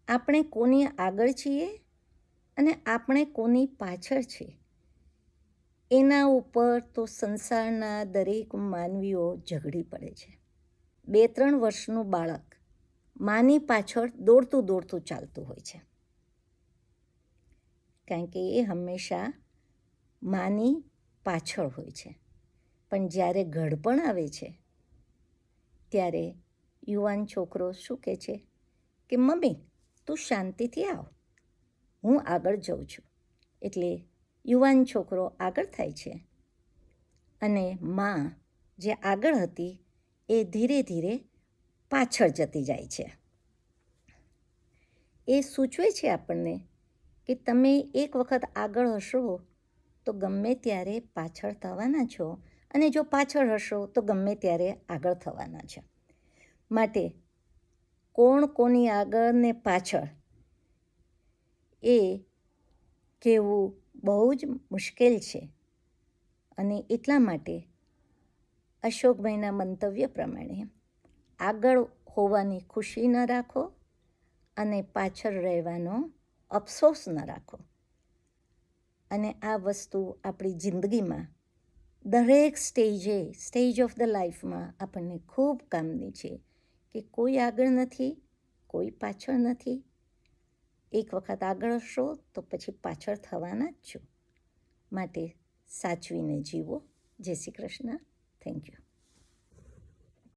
આપણે કોની આગળ છીએ અને આપણે કોની પાછળ છીએ એના ઉપર તો સંસારના દરેક માનવીઓ ઝઘડી પડે છે. 2-3 વર્ષનું બાળક માની પાછળ દોડતું દોડતું ચાલતું હોય છે, કારણ કે એ હંમેશા માની પાછળ હોય છે. પણ જ્યારે ઘડપણ આવે છે ત્યારે યુવાન છોકરો શું કહે છે કે મમ્મી તું શાંતિથી આવ, હું આગળ જાઉં છું. એટલે યુવાન છોકરો આગળ થાય છે અને માં જે આગળ હતી એ ધીરે ધીરે પાછળ જતી જાય છે. એ સૂચવે છે આપણને કે તમે એક વખત આગળ હશો તો ગમે ત્યારે પાછળ થવાના છો, અને જો પાછળ હશો તો ગમે ત્યારે આગળ થવાના છે. માટે કોણ કોની આગળ ને પાછળ એ કહેવું બહુ જ મુશ્કેલ છે. અને એટલા માટે અશોકભાઈના મંતવ્ય પ્રમાણે આગળ હોવાની ખુશી ન રાખો અને પાછળ રહેવાનો અફસોસ ન રાખો. અને આ વસ્તુ આપણી જિંદગીમાં દરેક સ્ટેજ ઓફ ધ લાઈફમાં આપણને ખૂબ કામની છે કે કોઈ આગળ નથી, કોઈ પાછળ નથી. એક વખત આગળ હશો તો પછી પાછળ થવાના જ છો. માટે સાચવીને જીવો. જય શ્રી કૃષ્ણ. Thank you.